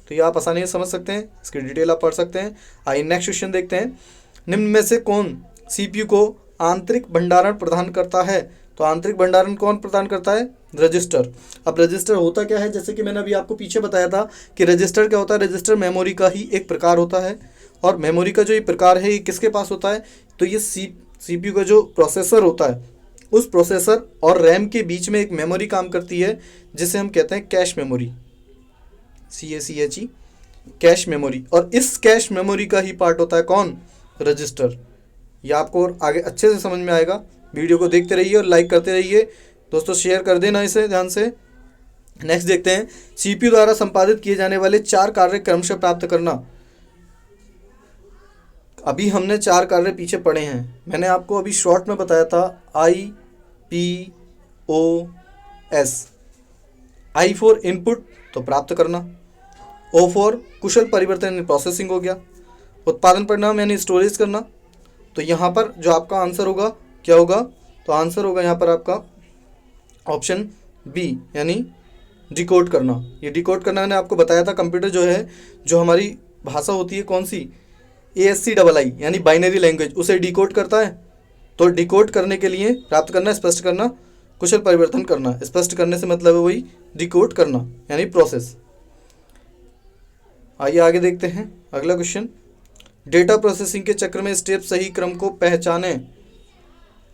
तो ये आप आसानी से समझ सकते हैं, इसकी डिटेल आप पढ़ सकते हैं। आइए नेक्स्ट क्वेश्चन देखते हैं। निम्न में से कौन CPU को आंतरिक भंडारण प्रदान करता है? तो आंतरिक भंडारण कौन प्रदान करता है? रजिस्टर। अब रजिस्टर होता क्या है? जैसे कि मैंने अभी आपको पीछे बताया था कि रजिस्टर क्या होता है? रजिस्टर मेमोरी का ही एक प्रकार होता है, और मेमोरी का जो ये प्रकार है ये किसके पास होता है? तो ये CPU का जो प्रोसेसर होता है, उस प्रोसेसर और रैम के बीच में एक मेमोरी काम करती है, जिसे हम कहते हैं cache memory, CACHE, cache memory. और इस कैश मेमोरी का ही पार्ट होता है कौन? रजिस्टर। ये आपको और आगे अच्छे से समझ में आएगा। वीडियो को देखते रहिए और लाइक करते रहिए। दोस्तों शेयर कर देना इसे ध्यान से। नेक्स्ट देखते हैं। CPU द्वारा संपादित किए जाने वाले 4 कार्य क्रमशः प्राप्त करना। अभी हमने 4 कार्य पीछे पढ़े हैं, मैंने आपको अभी शॉर्ट में बताया था IPOS। I फॉर इनपुट, तो प्राप्त करना। O फॉर कुशल परिवर्तन यानी प्रोसेसिंग हो गया। उत्पादन परिणाम यानी स्टोरेज करना। तो यहाँ पर जो आपका आंसर होगा क्या होगा? तो आंसर होगा यहाँ पर आपका ऑप्शन बी, यानी डिकोड करना। ये डिकोड करना मैंने आपको बताया था। कंप्यूटर जो है, जो हमारी भाषा होती है कौन सी? ASCII यानी बाइनरी लैंग्वेज, उसे डिकोड करता है। तो डिकोड करने के लिए प्राप्त करना, स्पष्ट करना, कुशल परिवर्तन करना। स्पष्ट करने से मतलब है वही डिकोड करना, यानी प्रोसेस। आइए आगे देखते हैं अगला क्वेश्चन। डेटा प्रोसेसिंग के चक्र में स्टेप सही क्रम को पहचानें।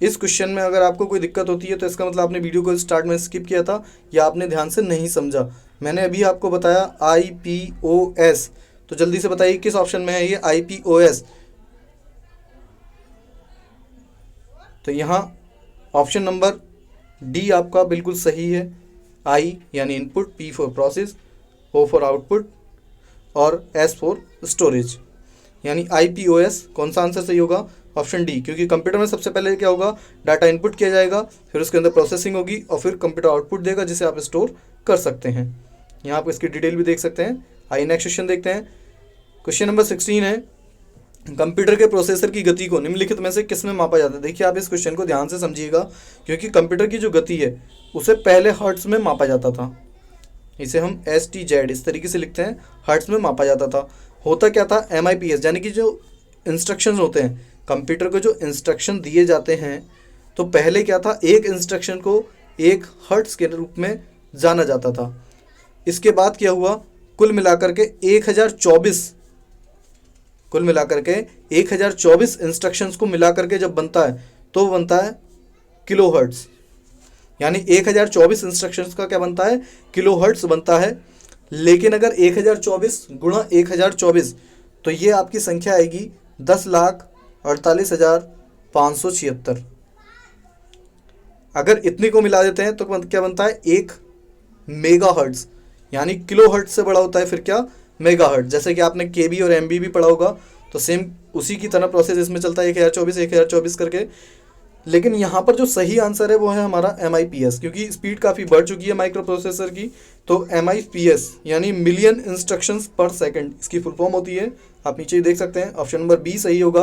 इस क्वेश्चन में अगर आपको कोई दिक्कत होती है तो इसका मतलब आपने वीडियो को स्टार्ट में स्किप किया था या आपने ध्यान से नहीं समझा। मैंने अभी आपको बताया IPOS, तो जल्दी से बताइए किस ऑप्शन में है ये IPOS? तो यहाँ ऑप्शन नंबर डी आपका बिल्कुल सही है। I यानी input, P for process, O for output और S फॉर स्टोरेज, यानी IPOS। कौन सा आंसर सही होगा? ऑप्शन डी, क्योंकि कंप्यूटर में सबसे पहले क्या होगा? डाटा इनपुट किया जाएगा, फिर उसके अंदर प्रोसेसिंग होगी और फिर कंप्यूटर आउटपुट देगा जिसे आप स्टोर कर सकते हैं। यहाँ आप इसकी डिटेल भी देख सकते हैं। आइए नेक्स्ट क्वेश्चन देखते हैं। क्वेश्चन नंबर 16 है, कंप्यूटर के प्रोसेसर की गति को निम्नलिखित में से किस में मापा जाता है? देखिए आप इस क्वेश्चन को ध्यान से समझिएगा, क्योंकि कंप्यूटर की जो गति है उसे पहले हर्ट्ज में मापा जाता था। इसे हम STZ इस तरीके से लिखते हैं, हर्ट्ज में मापा जाता था। होता क्या था? MIPS, यानी कि जो इंस्ट्रक्शंस होते हैं, कंप्यूटर को जो इंस्ट्रक्शन दिए जाते हैं, तो पहले क्या था? एक इंस्ट्रक्शन को 1 हर्ट्ज के रूप में जाना जाता था। इसके बाद क्या हुआ? कुल मिलाकर के 1024 इंस्ट्रक्शंस को मिलाकर के जब बनता है तो बनता है किलो हर्ट्ज, यानी 1024 इंस्ट्रक्शंस का क्या बनता है? किलो हर्ट्ज बनता है। लेकिन अगर 1024 गुणा 1024, तो ये आपकी संख्या आएगी 10,48,576। अगर इतनी को मिला देते हैं तो क्या बनता है? 1 मेगा हर्ट्ज, यानी किलो हर्ट्ज से बड़ा होता है फिर क्या? Mega hertz. जैसे कि आपने KB और MB भी पढ़ा होगा, तो सेम उसी की तरह प्रोसेस इसमें चलता है। 1024 करके लेकिन यहाँ पर जो सही आंसर है वो है हमारा MIPS, क्योंकि स्पीड काफ़ी बढ़ चुकी है माइक्रो प्रोसेसर की। तो MIPS यानी मिलियन इंस्ट्रक्शंस पर सेकंड इसकी फुल फॉर्म होती है। आप नीचे ही देख सकते हैं, ऑप्शन नंबर बी सही होगा।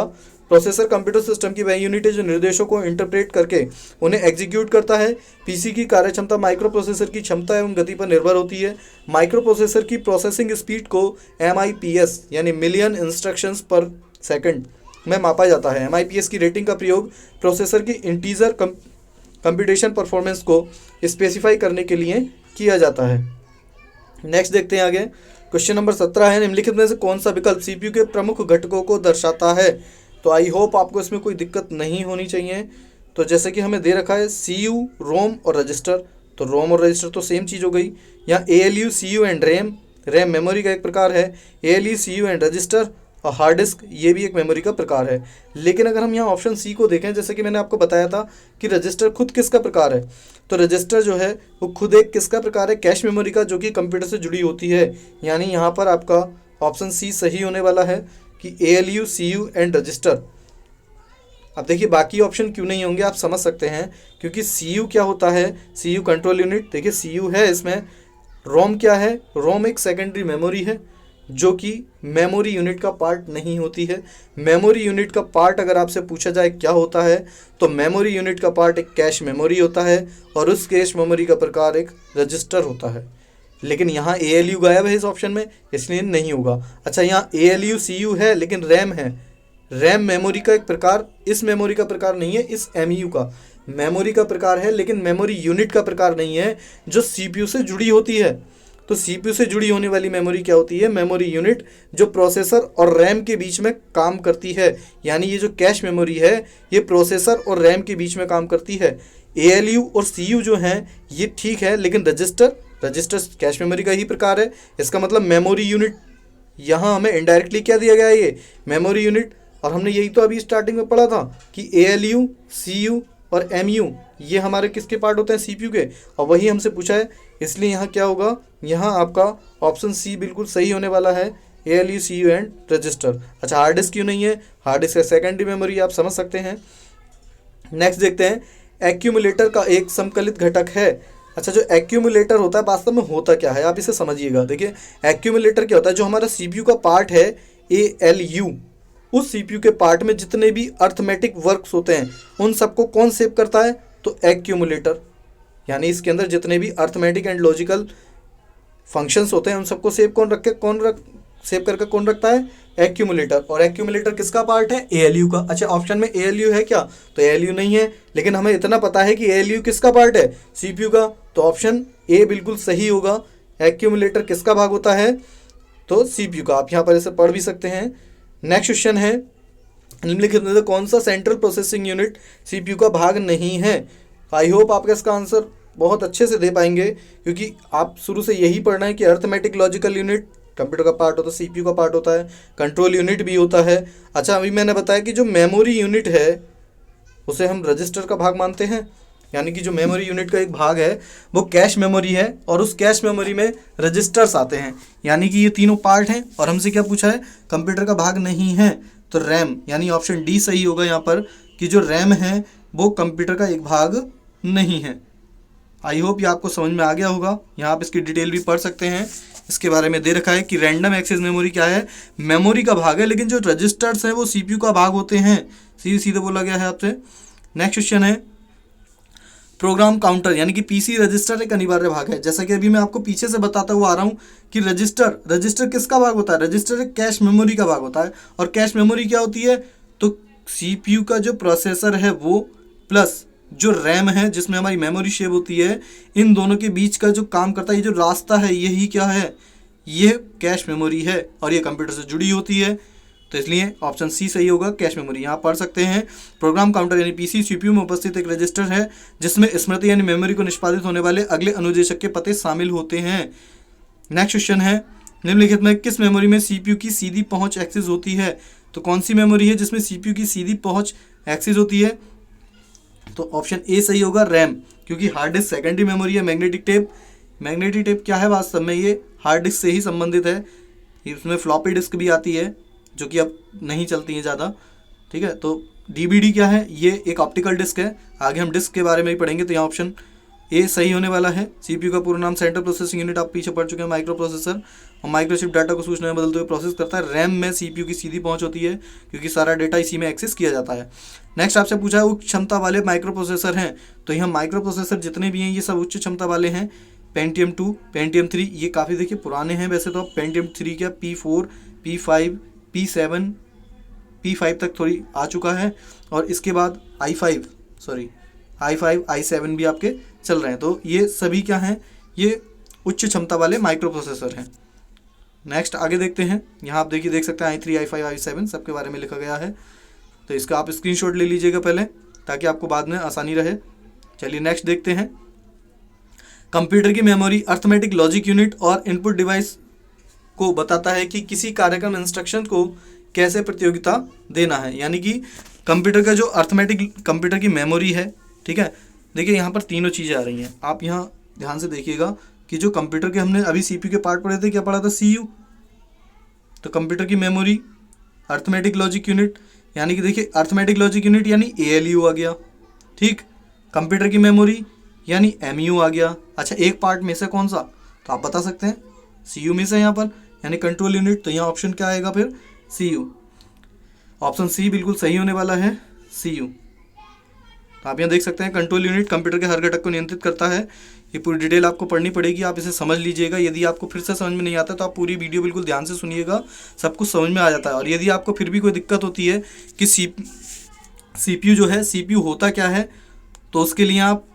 प्रोसेसर कंप्यूटर सिस्टम की वह यूनिट है जो निर्देशों को इंटरप्रेट करके उन्हें एग्जीक्यूट करता है। पीसी की कार्यक्षमता माइक्रो प्रोसेसर की क्षमता एवं गति पर निर्भर होती है। माइक्रो प्रोसेसर की प्रोसेसिंग स्पीड को MIPS यानी मिलियन इंस्ट्रक्शंस पर सेकंड में मापा जाता है। MIPS की रेटिंग का प्रयोग प्रोसेसर की इंटीजर कंप्यूटेशन परफॉर्मेंस को स्पेसिफाई करने के लिए किया जाता है। नेक्स्ट देखते हैं आगे। क्वेश्चन नंबर 17 है, निम्नलिखित में से कौन सा विकल्प CPU के प्रमुख घटकों को दर्शाता है। तो आई होप आपको इसमें कोई दिक्कत नहीं होनी चाहिए। तो जैसे कि हमें दे रखा है CPU, रोम और रजिस्टर, तो रोम और रजिस्टर तो सेम चीज़ हो गई। यहाँ ALU, CPU and RAM, RAM memory का एक प्रकार है। ALU, CPU एंड रजिस्टर और हार्ड डिस्क ये भी एक मेमोरी का प्रकार है। लेकिन अगर हम यहाँ ऑप्शन सी को देखें, जैसे कि मैंने आपको बताया था कि रजिस्टर खुद किसका प्रकार है, तो रजिस्टर जो है वो खुद एक किसका प्रकार है, कैश मेमोरी का, जो कि कंप्यूटर से जुड़ी होती है। यानी यहाँ पर आपका ऑप्शन सी सही होने वाला है कि ALU, CPU एंड रजिस्टर। अब देखिए बाकी ऑप्शन क्यों नहीं होंगे आप समझ सकते हैं, क्योंकि CPU क्या होता है, CPU कंट्रोल यूनिट, देखिए CPU है इसमें। रोम क्या है, रोम एक सेकेंडरी मेमोरी है जो कि मेमोरी यूनिट का पार्ट नहीं होती है। मेमोरी यूनिट का पार्ट अगर आपसे पूछा जाए क्या होता है, तो मेमोरी यूनिट का पार्ट एक कैश मेमोरी होता है और उस कैश मेमोरी का प्रकार एक रजिस्टर होता है। लेकिन यहाँ ALU गायब है इस ऑप्शन में, इसलिए नहीं होगा। अच्छा, यहाँ ALU, CPU है लेकिन रैम है। रैम मेमोरी का एक प्रकार, इस मेमोरी का प्रकार नहीं है, इस MU का मेमोरी का प्रकार है, लेकिन मेमोरी यूनिट का प्रकार नहीं है जो CPU से जुड़ी होती है। तो CPU से जुड़ी होने वाली मेमोरी क्या होती है, मेमोरी यूनिट, जो प्रोसेसर और रैम के बीच में काम करती है। यानी ये जो कैश मेमोरी है ये प्रोसेसर और रैम के बीच में काम करती है। ALU और CPU जो हैं ये ठीक है, लेकिन रजिस्टर कैश मेमोरी का ही प्रकार है। इसका मतलब मेमोरी यूनिट, यहाँ हमें इनडायरेक्टली क्या दिया गया है, ये मेमोरी यूनिट। और हमने यही तो अभी स्टार्टिंग में पढ़ा था कि ALU, CPU और MU ये हमारे किसके पार्ट होते हैं, CPU के, और वही हमसे पूछा है। इसलिए यहाँ क्या होगा, यहाँ आपका ऑप्शन सी बिल्कुल सही होने वाला है, ALU, CPU एंड रजिस्टर। अच्छा, हार्ड डिस्क क्यों नहीं है, हार्ड डिस्क है सेकेंडरी मेमोरी, आप समझ सकते हैं। नेक्स्ट देखते हैं, एक्यूमुलेटर का एक समकलित घटक है। अच्छा, जो एक्यूमुलेटर होता है वास्तव में होता क्या है, आप इसे समझिएगा। देखिए एक्यूमुलेटर क्या होता है, जो हमारा CPU का पार्ट है ALU, उस CPU के पार्ट में जितने भी अर्थमेटिक वर्क्स होते हैं उन सबको कौन सेव करता है, तो एक्यूमुलेटर। यानी इसके अंदर जितने भी अर्थमेटिक एंड लॉजिकल फंक्शंस होते हैं उन सबको सेव सेव करके कौन रखता है, एक्यूमुलेटर। और एक्यूमुलेटर किसका पार्ट है, ALU का। अच्छा, ऑप्शन में ALU है क्या, तो ALU नहीं है, लेकिन हमें इतना पता है कि ALU किसका पार्ट है, CPU का। तो ऑप्शन ए बिल्कुल सही होगा। एक्यूमुलेटर किसका भाग होता है, तो CPU का। आप यहाँ पर इसे पढ़ भी सकते हैं। नेक्स्ट क्वेश्चन है, निम्नलिखित में से कौन सा सेंट्रल प्रोसेसिंग यूनिट CPU का भाग नहीं है। आई होप आपका इसका आंसर बहुत अच्छे से दे पाएंगे, क्योंकि आप शुरू से यही पढ़ना है कि अर्थमेटिक लॉजिकल यूनिट कंप्यूटर का पार्ट होता है, CPU का पार्ट होता है, कंट्रोल यूनिट भी होता है। अच्छा, अभी मैंने बताया कि जो मेमोरी यूनिट है उसे हम रजिस्टर का भाग मानते हैं। यानी कि जो मेमोरी यूनिट का एक भाग है वो कैश मेमोरी है, और उस कैश मेमोरी में रजिस्टर्स आते हैं। यानी कि ये तीनों पार्ट हैं, और हमसे क्या पूछा है, कंप्यूटर का भाग नहीं है, तो रैम, यानी ऑप्शन डी सही होगा यहाँ पर, कि जो रैम है वो कंप्यूटर का एक भाग नहीं है। आई होप ये आपको समझ में आ गया होगा। यहाँ आप इसकी डिटेल भी पढ़ सकते हैं, इसके बारे में दे रखा है कि रैंडम एक्सेस मेमोरी क्या है, मेमोरी का भाग है, लेकिन जो रजिस्टर्स हैं वो CPU का भाग होते हैं। सीधे बोला गया है आपसे। नेक्स्ट क्वेश्चन है, प्रोग्राम काउंटर यानी कि PC रजिस्टर एक अनिवार्य भाग है। जैसा कि अभी मैं आपको पीछे से बताता हुआ आ रहा हूँ कि रजिस्टर किसका भाग होता है, रजिस्टर एक कैश मेमोरी का भाग होता है। और कैश मेमोरी क्या होती है, तो CPU का जो प्रोसेसर है वो प्लस जो रैम है जिसमें हमारी मेमोरी सेव होती है, इन दोनों के बीच का जो काम करता है, ये जो रास्ता है यही क्या है, ये कैश मेमोरी है, और ये कंप्यूटर से जुड़ी होती है। तो इसलिए ऑप्शन सी सही होगा, कैश मेमोरी। यहाँ पढ़ सकते हैं, प्रोग्राम काउंटर यानी PC CPU में उपस्थित एक रजिस्टर है जिसमें स्मृति यानी मेमोरी को निष्पादित होने वाले अगले अनुदेशक के पते शामिल होते हैं। नेक्स्ट क्वेश्चन है, निम्नलिखित में किस मेमोरी में CPU की सीधी पहुंच एक्सेस होती है। तो कौन सी मेमोरी है जिसमें CPU की सीधी पहुंच एक्सेस होती है, तो ऑप्शन ए सही होगा, रैम। क्योंकि हार्ड डिस्क सेकेंडरी मेमोरी है। मैग्नेटिक टेप क्या है, वास्तव में ये हार्ड डिस्क से ही संबंधित है। इसमें फ्लॉपी डिस्क भी आती है जो कि अब नहीं चलती है ज़्यादा, ठीक है। तो डीबीडी क्या है, ये एक ऑप्टिकल डिस्क है। आगे हम डिस्क के बारे में भी पढ़ेंगे, तो यहाँ ऑप्शन ए सही होने वाला है। सीपीयू का पूरा नाम सेंट्रल प्रोसेसिंग यूनिट, आप पीछे पढ़ चुके हैं, माइक्रो प्रोसेसर, और माइक्रोचिप डाटा को सूचना में बदलते हुए प्रोसेस करता है। रैम में सीपीयू की सीधी पहुंच होती है क्योंकि सारा डेटा इसी में एक्सेस किया जाता है। नेक्स्ट आपसे पूछा है उच्च क्षमता वाले माइक्रो प्रोसेसर हैं, तो यहाँ माइक्रो प्रोसेसर जितने भी हैं ये सब उच्च क्षमता वाले हैं। पेंटियम 2, पेंटियम 3, ये काफ़ी देखिए पुराने हैं वैसे तो। पेंटियम 3 क्या, P4, P5, P7, P5 तक थोड़ी आ चुका है, और इसके बाद i5, i7 भी आपके चल रहे हैं। तो ये सभी क्या हैं, ये उच्च क्षमता वाले माइक्रो प्रोसेसर हैं। नेक्स्ट आगे देखते हैं, यहाँ आप देखिए देख सकते हैं i3, i5, i7 सबके बारे में लिखा गया है, तो इसका आप स्क्रीनशॉट ले लीजिएगा पहले ताकि आपको बाद में आसानी रहे। चलिए नेक्स्ट देखते हैं। कंप्यूटर की मेमोरी अर्थमेटिक लॉजिक यूनिट और इनपुट डिवाइस को बताता है कि किसी कार्यक्रम इंस्ट्रक्शन को कैसे प्रतियोगिता देना है। यानी कि कंप्यूटर का जो अर्थमेटिक कंप्यूटर की मेमोरी है, ठीक है, देखिए यहाँ पर तीनों चीज़ें आ रही हैं। आप यहाँ ध्यान से देखिएगा कि जो कंप्यूटर के हमने अभी सीपीयू के पार्ट पढ़े थे, क्या पढ़ा था, सीयू। तो कंप्यूटर की मेमोरी, अर्थमेटिक लॉजिक यूनिट, यानी कि देखिए अर्थमेटिक लॉजिक यूनिट यानी एएलयू आ गया, ठीक। कंप्यूटर की मेमोरी यानी एमयू आ गया। अच्छा, एक पार्ट में से कौन सा, तो आप बता सकते हैं, सीयू में से यहाँ पर, यानी कंट्रोल यूनिट। तो यहाँ ऑप्शन क्या आएगा फिर, सीयू। ऑप्शन सी बिल्कुल सही होने वाला है, सीयू। तो आप यहाँ देख सकते हैं कंट्रोल यूनिट कंप्यूटर के हर घटक को नियंत्रित करता है। ये पूरी डिटेल आपको पढ़नी पड़ेगी, आप इसे समझ लीजिएगा। यदि आपको फिर से समझ में नहीं आता तो आप पूरी वीडियो बिल्कुल ध्यान से सुनिएगा, सब कुछ समझ में आ जाता है। और यदि आपको फिर भी कोई दिक्कत होती है कि सीपीयू जो है, सीपीयू होता क्या है, तो उसके लिए आप,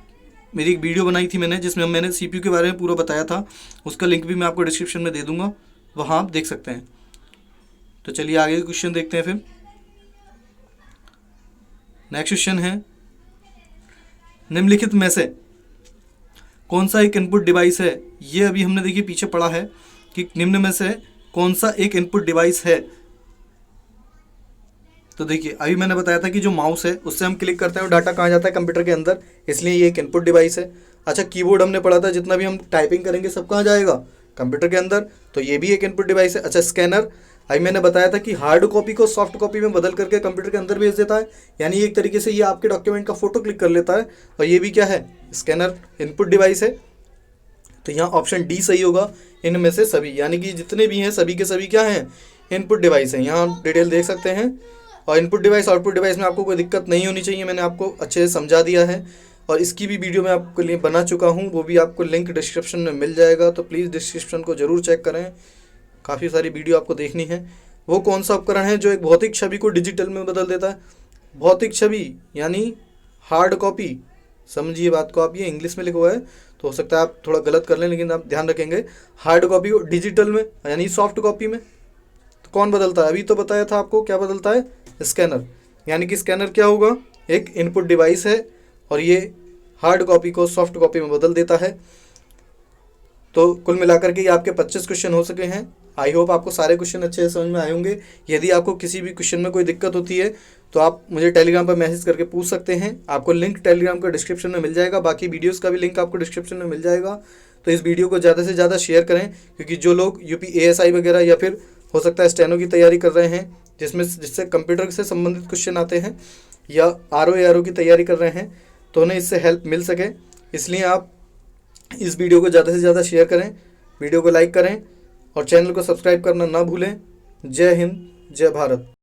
मेरी एक वीडियो बनाई थी मैंने जिसमें मैंने सीपीयू के बारे में पूरा बताया था, उसका लिंक भी मैं आपको डिस्क्रिप्शन में दे दूंगा, वहाँ आप देख सकते हैं। तो चलिए आगे क्वेश्चन देखते हैं फिर। नेक्स्ट क्वेश्चन है, निम्नलिखित में से कौन सा एक इनपुट डिवाइस है। ये अभी हमने देखिए पीछे पढ़ा है कि निम्न में से कौन सा एक इनपुट डिवाइस है। तो देखिए अभी मैंने बताया था कि जो माउस है उससे हम क्लिक करते हैं और डाटा कहाँ जाता है, कंप्यूटर के अंदर, इसलिए ये एक इनपुट डिवाइस है। अच्छा, कीबोर्ड हमने पढ़ा था, जितना भी हम टाइपिंग करेंगे सब कहाँ जाएगा, कंप्यूटर के अंदर, तो ये भी एक इनपुट डिवाइस है। अच्छा, स्कैनर, अभी मैंने बताया था कि हार्ड कॉपी को सॉफ्ट कॉपी में बदल करके कंप्यूटर के अंदर भेज देता है, यानी एक तरीके से ये आपके डॉक्यूमेंट का फोटो क्लिक कर लेता है, और ये भी क्या है, स्कैनर इनपुट डिवाइस है। तो यहाँ ऑप्शन डी सही होगा, इनमें से सभी, यानी कि जितने भी हैं सभी के सभी क्या हैं, इनपुट डिवाइस हैं। यहाँ डिटेल देख सकते हैं। और इनपुट डिवाइस आउटपुट डिवाइस में आपको कोई दिक्कत नहीं होनी चाहिए, मैंने आपको अच्छे से समझा दिया है, और इसकी भी वीडियो मैं आपके लिए बना चुका हूँ, वो भी आपको लिंक डिस्क्रिप्शन में मिल जाएगा, तो प्लीज़ डिस्क्रिप्शन को ज़रूर चेक करें, काफ़ी सारी वीडियो आपको देखनी है। वो कौन सा उपकरण है जो एक भौतिक छवि को डिजिटल में बदल देता है। भौतिक छवि यानी हार्ड कॉपी, समझिए बात को आप, ये इंग्लिश में लिखा हुआ है तो हो सकता है आप थोड़ा गलत कर लें, लेकिन आप ध्यान रखेंगे, हार्ड कॉपी को डिजिटल में यानी सॉफ्ट कॉपी में, तो कौन बदलता है, अभी तो बताया था आपको क्या बदलता है, स्कैनर। यानी कि स्कैनर क्या होगा, एक इनपुट डिवाइस है, और ये हार्ड कॉपी को सॉफ्ट कॉपी में बदल देता है। तो कुल मिलाकर के ये आपके 25 क्वेश्चन हो सके हैं। आई होप आपको सारे क्वेश्चन अच्छे से समझ में आए होंगे। यदि आपको किसी भी क्वेश्चन में कोई दिक्कत होती है तो आप मुझे टेलीग्राम पर मैसेज करके पूछ सकते हैं, आपको लिंक टेलीग्राम का डिस्क्रिप्शन में मिल जाएगा, बाकी वीडियोस का भी लिंक आपको डिस्क्रिप्शन में मिल जाएगा। तो इस वीडियो को ज़्यादा से ज़्यादा शेयर करें, क्योंकि जो लोग यूपी एएसआई वगैरह या फिर हो सकता है स्टेनो की तैयारी कर रहे हैं, जिससे कंप्यूटर से संबंधित क्वेश्चन आते हैं, या आरओ की तैयारी कर रहे हैं, तो उन्हें इससे हेल्प मिल सके, इसलिए आप इस वीडियो को ज़्यादा से ज़्यादा शेयर करें, वीडियो को लाइक करें, और चैनल को सब्सक्राइब करना ना भूलें। जय हिंद, जय भारत।